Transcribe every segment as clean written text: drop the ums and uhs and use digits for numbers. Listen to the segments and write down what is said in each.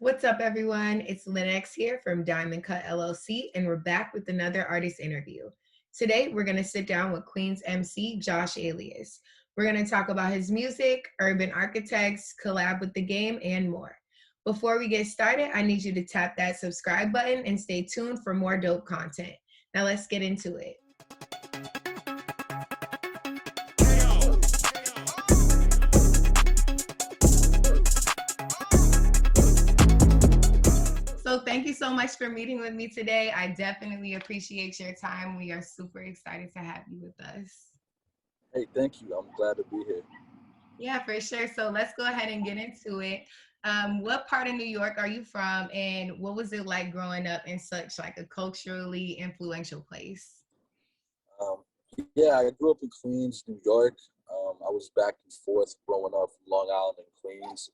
What's up, everyone? It's Lynn X here from Diamond Cut LLC, and we're back with another artist interview. Today, we're going to sit down with Queens MC Josh Alias. We're going to talk about his music, urban architects, collab with the game, and more. Before we get started, I need you to tap that subscribe button and stay tuned for more dope content. Now, let's get into it. So thank you so much for meeting with me today. I definitely appreciate your time. We are super excited to have you with us. Hey, thank you. I'm glad to be here. Yeah, for sure. So let's go ahead and get into it. What part of New York are you from, and what was it like growing up in such like a culturally influential place? Um, yeah, I grew up in Queens, New York. I was back and forth growing up from Long Island and Queens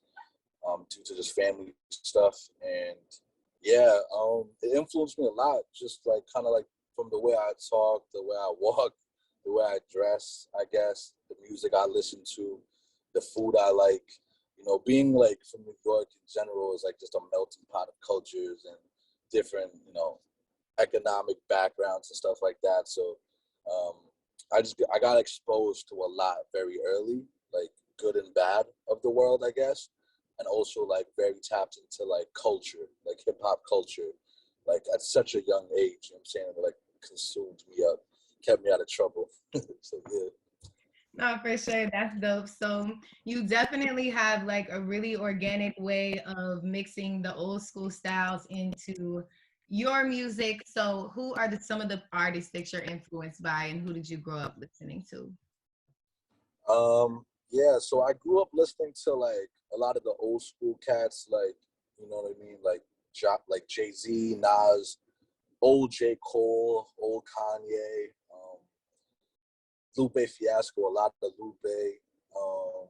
due to just family stuff. And yeah, it influenced me a lot, just like kind of like from the way I talk, the way I walk, the way I dress, I guess, the music I listen to, the food I like. Being like from New York in general is like just a melting pot of cultures and different, economic backgrounds and stuff like that. So um, I got exposed to a lot very early, like good and bad of the world, I guess, and also like very tapped into like culture, like hip hop culture, like at such a young age. You know what I'm saying, it like consumed me up, kept me out of trouble. So yeah. No, for sure. That's dope. So you definitely have like a really organic way of mixing the old school styles into your music. So who are some of the artists that you're influenced by, and who did you grow up listening to? Yeah, so I grew up listening to like a lot of the old school cats, like you know what I mean, like Jay Z, Nas, old J Cole, old Kanye, Lupe Fiasco, a lot of Lupe, um,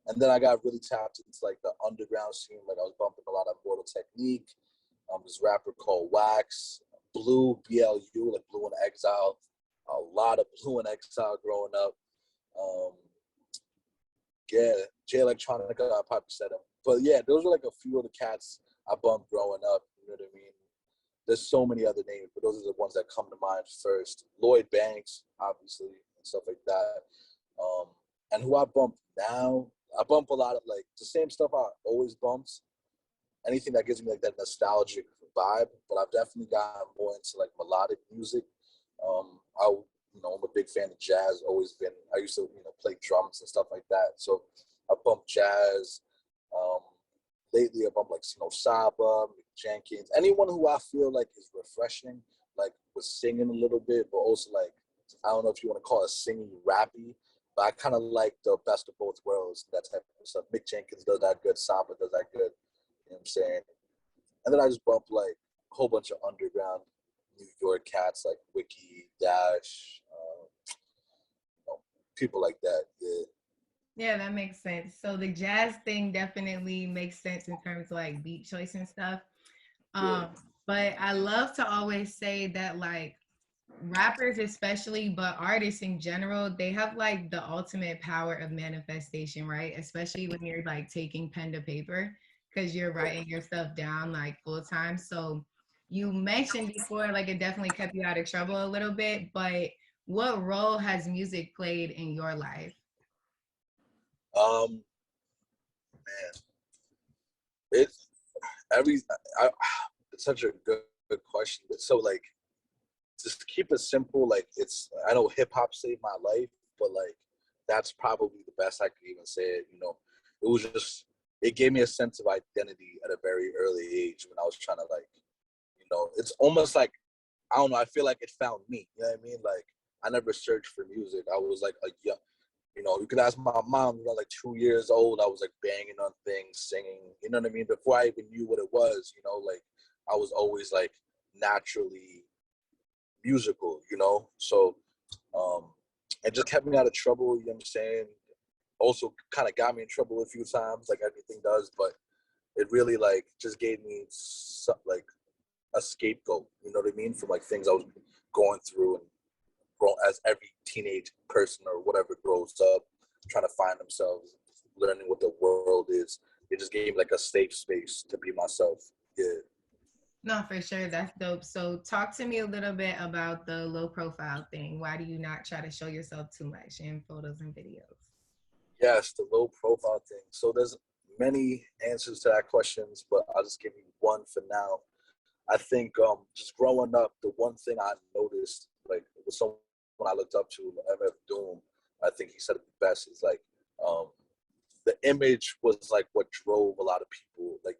and then I got really tapped into like the underground scene. Like I was bumping a lot of Mortal Technique, this rapper called Wax, Blue BLU, like Blue in Exile, a lot of Blue in Exile growing up. Um, Yeah, Jay Electronica, I probably said him. But yeah, those are like a few of the cats I bumped growing up. You know what I mean? There's so many other names, but those are the ones that come to mind first. Lloyd Banks, obviously, and stuff like that. Um, and who I bump now, I bump a lot of like the same stuff I always bumped. Anything that gives me like that nostalgic vibe. But I've definitely gotten more into like melodic music. I I'm a big fan of jazz. Always been. I used to play drums and stuff like that. So I bump jazz. Um, Lately I bump like Saba, Mick Jenkins, anyone who I feel like is refreshing, like with singing a little bit, but also like I don't know if you want to call it singing rappy, but I kind of like the best of both worlds, that type of stuff. Mick Jenkins does that good. Saba does that good. You know what I'm saying? And then I just bump like a whole bunch of underground New York cats like Wiki, Dash, people like that. Yeah. Yeah, that makes sense. So the jazz thing definitely makes sense in terms of like beat choice and stuff. Yeah. Um, but I love to always say that like rappers especially, but artists in general, they have like the ultimate power of manifestation, right? Especially when you're like taking pen to paper because you're writing your stuff down like full time. So you mentioned before like it definitely kept you out of trouble a little bit, but what role has music played in your life? Man, it's every. I, it's such a good question. But so like, just keep it simple. Like I know hip hop saved my life, but like that's probably the best I could even say it. It was just it gave me a sense of identity at a very early age when I was trying to like, it's almost like I don't know. I feel like it found me. You know what I mean? Like I never searched for music. I was like a young. You could ask my mom. Like 2 years old, I was like banging on things, singing. You know what I mean? Before I even knew what it was, like I was always like naturally musical. So um, it just kept me out of trouble. You know what I'm saying? Also, kind of got me in trouble a few times, like everything does. But it really like just gave me like a scapegoat. You know what I mean? From like things I was going through and grow as every teenage person or whatever grows up, trying to find themselves, learning what the world is. it just gave me like a safe space to be myself. Yeah. No, for sure. That's dope. So talk to me a little bit about the low profile thing. Why do you not try to show yourself too much in photos and videos? Yes, the low profile thing. So there's many answers to that questions, but I'll just give you one for now. I think just growing up, the one thing I noticed, like with someone I looked up to, MF Doom, I think he said it the best, is like um, the image was like what drove a lot of people. Like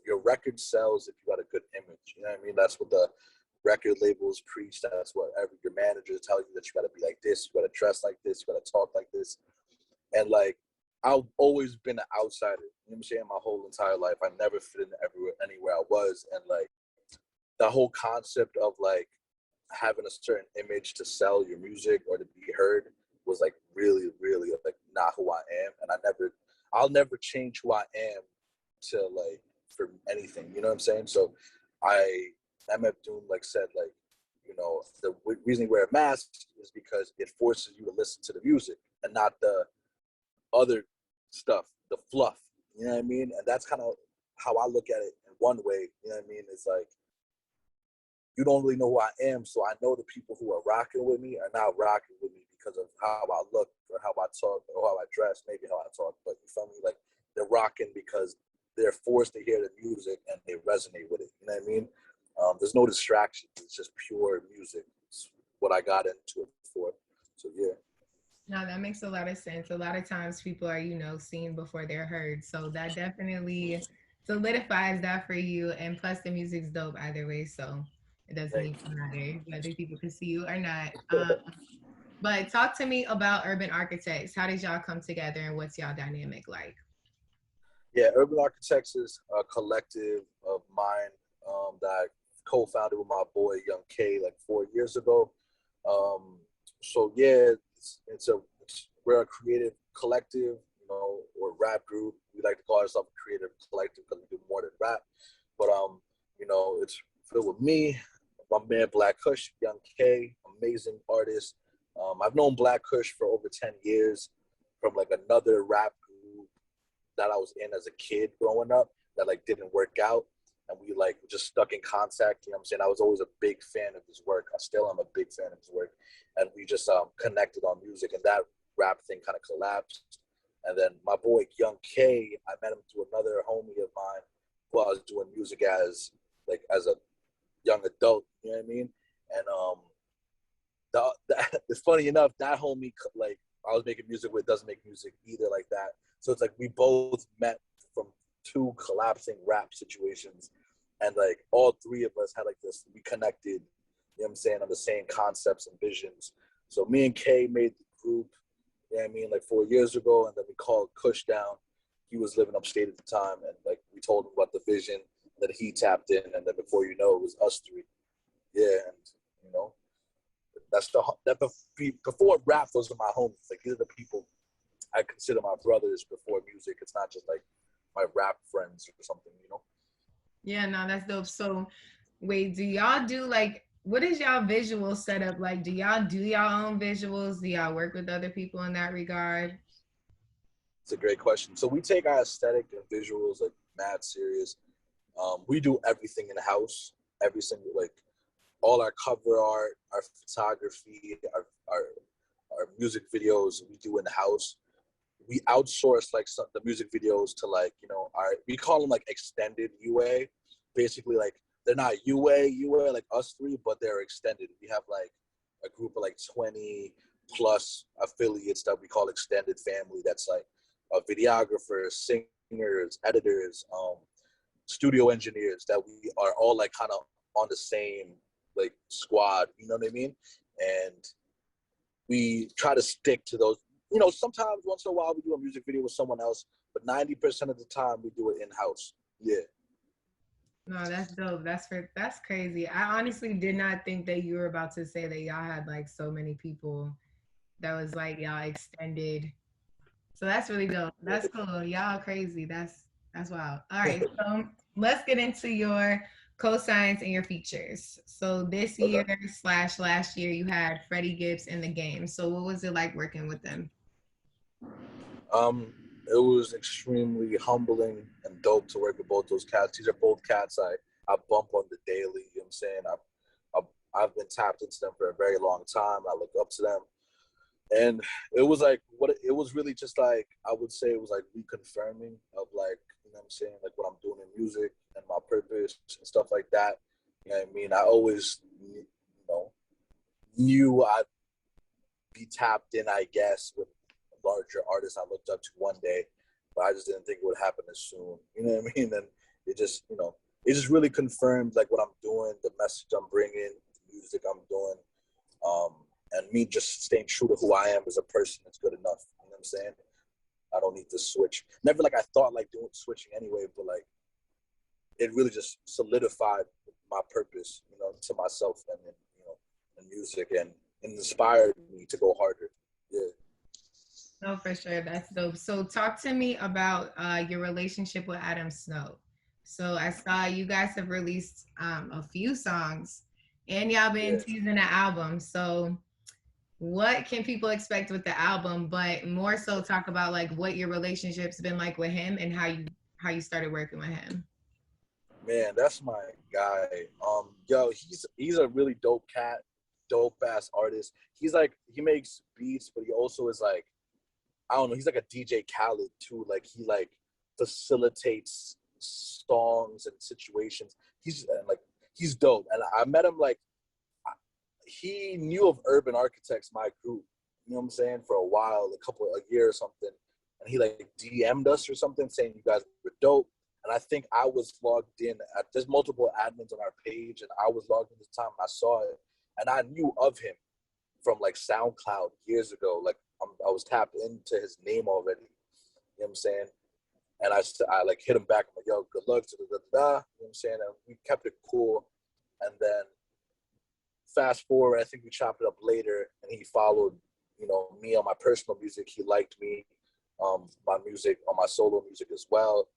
your record sells if you got a good image. You know what I mean? That's what the record labels preach. That's what your manager tell you, that you got to be like this, you got to dress like this, you got to talk like this. And like I've always been an outsider. You know what I'm saying? My whole entire life, I never fit in anywhere I was, and like the whole concept of like having a certain image to sell your music or to be heard was like really, really like not who I am. And I'll never change who I am to like for anything. You know what I'm saying? So MF Doom like said, like, you know, the reason you wear a mask is because it forces you to listen to the music and not the other stuff, the fluff. You know what I mean? And that's kind of how I look at it in one way. You know what I mean? It's like, you don't really know who I am, so I know the people who are rocking with me are not rocking with me because of how I look or how I talk or how I dress, maybe how I talk, but you feel me? Like, they're rocking because they're forced to hear the music and they resonate with it. You know what I mean? There's no distraction. It's just pure music. It's what I got into it for. So, yeah. No, that makes a lot of sense. A lot of times people are, you know, seen before they're heard. So that definitely solidifies that for you. And plus the music's dope either way. So it doesn't Thank even matter whether people can see you or not. But talk to me about Urban Architects. How did y'all come together and what's y'all dynamic like? Yeah, Urban Architects is a collective of mine that I co-founded with my boy Young K like 4 years ago. So yeah, we're a creative collective, you know, or rap group. We like to call ourselves a creative collective because we do more than rap. But you know, it's filled with me, my man Black Kush, Young K, amazing artist. I've known Black Kush for over 10 years from like another rap group that I was in as a kid growing up that like didn't work out. And we like just stuck in contact. You know what I'm saying? I was always a big fan of his work. I still am a big fan of his work. And we just connected on music, and that rap thing kind of collapsed. And then my boy Young K, I met him through another homie of mine who I was doing music as a young adult. You know what I mean? And it's funny enough, that homie like I was making music with doesn't make music either like that. So it's like we both met from two collapsing rap situations, and like all three of us had like this, we connected, you know what I'm saying, on the same concepts and visions. So me and Kay made the group, you know what I mean, like 4 years ago, and then we called Kush down. He was living upstate at the time, and like we told him about the vision that he tapped in, and then before you know, it was us three. Yeah, and you know, before rap, those are my homies. Like, these are the people I consider my brothers before music. It's not just like my rap friends or something, you know? Yeah, no, that's dope. So wait, do y'all do like, what is y'all visual setup like? Do y'all do y'all own visuals? Do y'all work with other people in that regard? It's a great question. So we take our aesthetic and visuals like mad serious. We do everything in house, every single, like all our cover art, our photography, our music videos we do in house. We outsource like the music videos to like, you know, we call them like extended UA. Basically, like they're not UA like us three, but they're extended. We have like a group of like 20 plus affiliates that we call extended family. That's like videographers, singers, editors, studio engineers, that we are all like kind of on the same like squad. You know what I mean? And we try to stick to those. You know, sometimes once in a while we do a music video with someone else, but 90% of the time we do it in-house. Yeah. No, that's dope. That's crazy. I honestly did not think that you were about to say that y'all had like so many people that was like y'all extended. So that's really dope. That's cool. Y'all crazy. That's wild. All right. So let's get into your cosigns and your features. So this year / last year you had Freddie Gibbs in the game. So what was it like working with them? it was extremely humbling and dope to work with both those cats. These are both cats I bump on the daily. You know what I'm saying? I've been tapped into them for a very long time. I look up to them. And it was like, it was really just like, I would say it was like reconfirming of like, you know what I'm saying? Like what I'm doing in music and my purpose and stuff like that. You know what I mean? I always, you know, knew I'd be tapped in, I guess, with larger artists I looked up to one day, but I just didn't think it would happen as soon. You know what I mean? And it just, you know, it just really confirmed like what I'm doing, the message I'm bringing, the music I'm doing, and me just staying true to who I am as a person is good enough. You know what I'm saying? I don't need to switch. Never like I thought like doing switching anyway, but like it really just solidified my purpose, you know, to myself and you know, in music and inspired me to go harder. Yeah. No, for sure. That's dope. So talk to me about your relationship with Adam Snow. So I saw you guys have released a few songs and y'all been teasing an album. So what can people expect with the album? But more so talk about like what your relationship's been like with him and how you started working with him. Man, that's my guy. Yo, he's a really dope cat, dope ass artist. He's like, he makes beats, but he also is like, I don't know, he's like a DJ Khaled too. Like he like facilitates songs and situations. He's dope. And I met him like, he knew of Urban Architects, my group, you know what I'm saying, for a while, a year or something. And he like DM'd us or something saying you guys were dope. And I think I was logged in there's multiple admins on our page, and I was logged in this time and I saw it. And I knew of him from like SoundCloud years ago. Like I was tapped into his name already. You know what I'm saying? And I like hit him back. I'm like, yo, good luck. You know what I'm saying? And we kept it cool. And then fast forward, I think we chopped it up later, and he followed, you know, me on my personal music. He liked me, my music, on my solo music as well.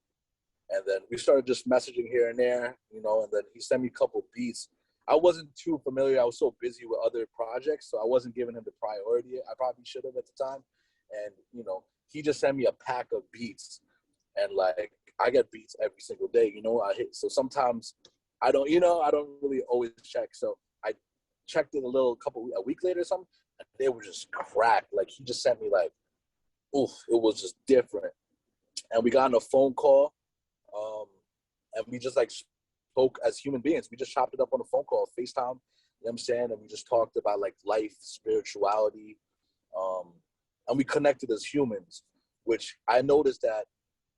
And then we started just messaging here and there, you know, and then he sent me a couple beats. I wasn't too familiar. I was so busy with other projects, so I wasn't giving him the priority I probably should have at the time. And, you know, he just sent me a pack of beats. And, like, I get beats every single day, you know. So sometimes I don't really always check. So I checked it a week later or something, and they were just cracked. Like, he just sent me, like, oof, it was just different. And we got on a phone call, and we just, like, spoke as human beings. We just chopped it up on a phone call, FaceTime, you know what I'm saying? And we just talked about like life, spirituality, and we connected as humans, which I noticed that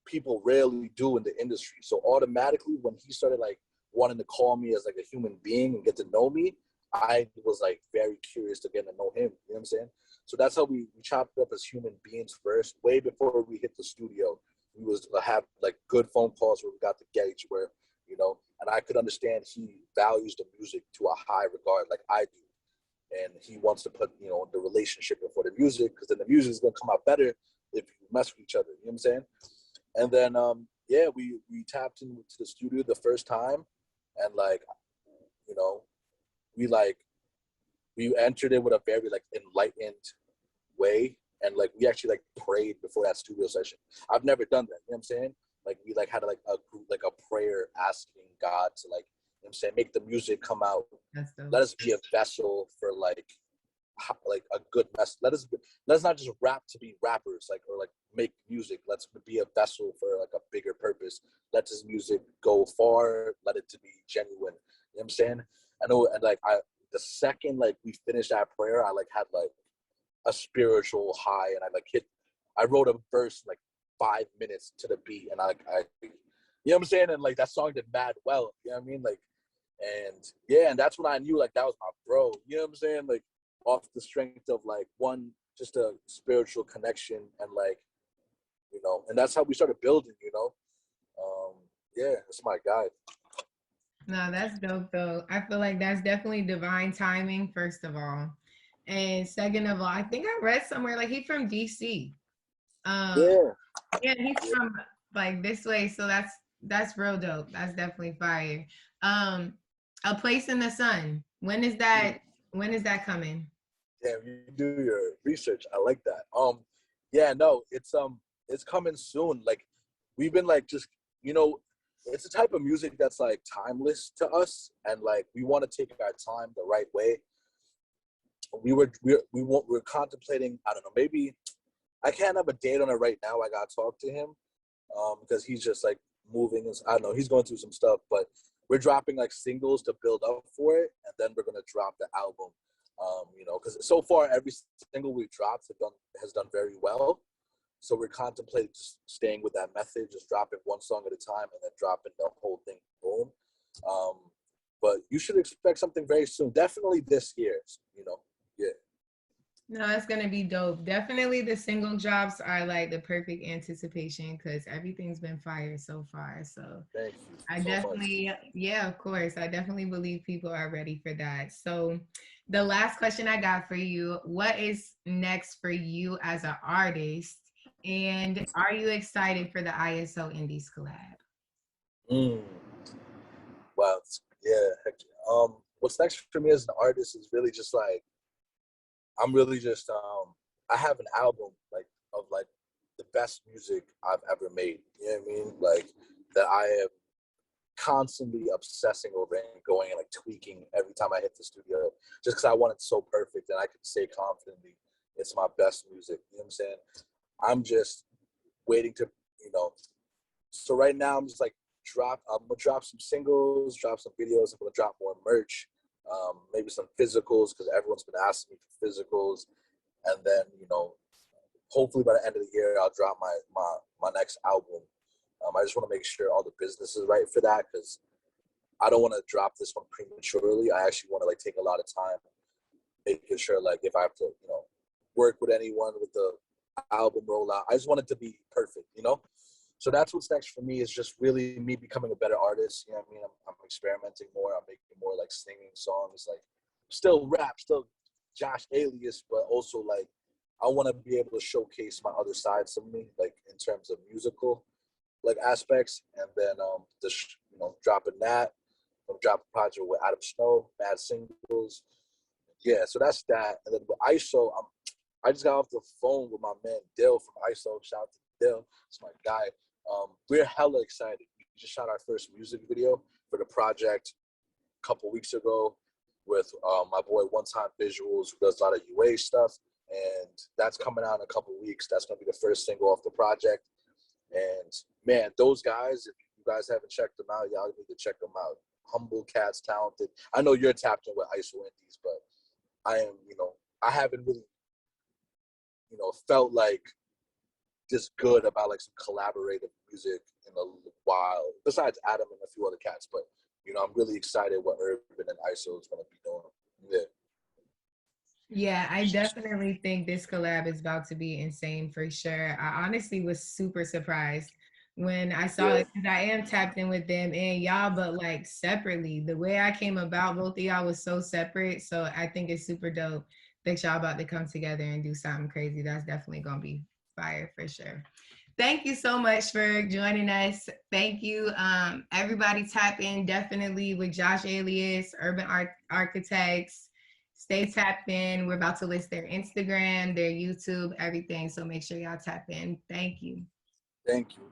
people rarely do in the industry. So automatically when he started like wanting to call me as like a human being and get to know me, I was like very curious to get to know him, you know what I'm saying? So that's how we chopped it up as human beings first, way before we hit the studio. We was have like good phone calls where we got to gauge where, you know, and I could understand he values the music to a high regard like I do. And he wants to put, you know, the relationship before the music, because then the music is going to come out better if you mess with each other, you know what I'm saying? And then, we tapped into the studio the first time, and like, you know, we entered it with a very like enlightened way. And like, we actually like prayed before that studio session. I've never done that, you know what I'm saying? Like we like had like a group, like a prayer asking God to like, you know what I'm saying, make the music come out. Let us be a vessel for like a good message. Let's not just rap to be rappers, like, or like make music. Let's be a vessel for like a bigger purpose. Let this music go far. Let it to be genuine. You know what I'm saying? I know, and like the second like we finished that prayer, I like had like a spiritual high, and I wrote a verse like 5 minutes to the beat, and I you know what I'm saying, and like that song did mad well, you know what I mean, like, and yeah, and that's when I knew like that was my bro, you know what I'm saying, like off the strength of like one, just a spiritual connection, and like, you know, and that's how we started building, you know. Yeah, that's my guy. No, that's dope though. I feel like that's definitely divine timing, first of all. And second of all, I think I read somewhere like he's from DC. Yeah, He's from like this way, so that's real dope. That's definitely fire. A Place in the Sun. When is that coming? yeah, you do your research. I like that. Yeah, no, it's it's coming soon. Like, we've been like just, you know, it's a type of music that's like timeless to us, and like we want to take our time the right way. We're contemplating. I don't know. Maybe I can't have a date on it right now. I gotta talk to him, because he's just like moving. I don't know. He's going through some stuff, but we're dropping like singles to build up for it, and then we're gonna drop the album. You know, because so far every single we've dropped has done very well. So we're contemplating just staying with that method, just dropping one song at a time and then dropping the whole thing, boom. But you should expect something very soon. Definitely this year, you know. Yeah. No, it's gonna be dope. Definitely the single drops are like the perfect anticipation because everything's been fire so far. So Thank you I so much. definitely, yeah, of course. I definitely believe people are ready for that. So the last question I got for you, what is next for you as an artist? And are you excited for the ISO Indies collab? Mm. Wow. Yeah. Heck yeah. What's next for me as an artist is really just like, I'm really just I have an album like of like the best music I've ever made. You know what I mean? Like, that I am constantly obsessing over and going and like tweaking every time I hit the studio, just because I want it so perfect and I can say confidently it's my best music. You know what I'm saying? I'm just waiting to, you know. So right now I'm just like I'm gonna drop some singles, drop some videos. I'm gonna drop more merch, maybe some physicals because everyone's been asking me for physicals, and then, you know, hopefully by the end of the year I'll drop my next album. I just want to make sure all the business is right for that, because I don't want to drop this one prematurely. I actually want to like take a lot of time making sure, like, if I have to, you know, work with anyone with the album rollout, I just want it to be perfect, you know? So that's what's next for me, is just really me becoming a better artist. You know what I mean? I'm experimenting more. I'm making more like singing songs, like still rap, still Josh Alias, but also like I want to be able to showcase my other sides of me, like in terms of musical like aspects, and then just, you know, dropping that. I'm dropping a project with Adam Snow, mad singles. Yeah, so that's that. And then with ISO, I just got off the phone with my man Dill from ISO. Shout out to Dill, it's my guy. We're hella excited. We just shot our first music video for the project a couple weeks ago with my boy One Time Visuals, who does a lot of UA stuff, and that's coming out in a couple weeks. That's gonna be the first single off the project. And man, those guys, if you guys haven't checked them out, y'all need to check them out. Humble cats, talented. I know you're tapped in with ISO Indies, but I am, you know, I haven't really, you know, felt like this good about like some collaborative music in a while. Besides Adam and a few other cats, but you know, I'm really excited what Urban and ISO is gonna be doing. Yeah. Yeah, I definitely think this collab is about to be insane for sure. I honestly was super surprised when I saw Yeah. it because I am tapped in with them and y'all, but like separately. The way I came about, both of y'all was so separate. So I think it's super dope that y'all about to come together and do something crazy. That's definitely gonna be fire for sure. Thank you so much for joining us. Thank you. Everybody tap in definitely with Josh Alias, Urban Architects. Stay tapped in. We're about to list their Instagram, their YouTube, everything. So make sure y'all tap in. Thank you. Thank you.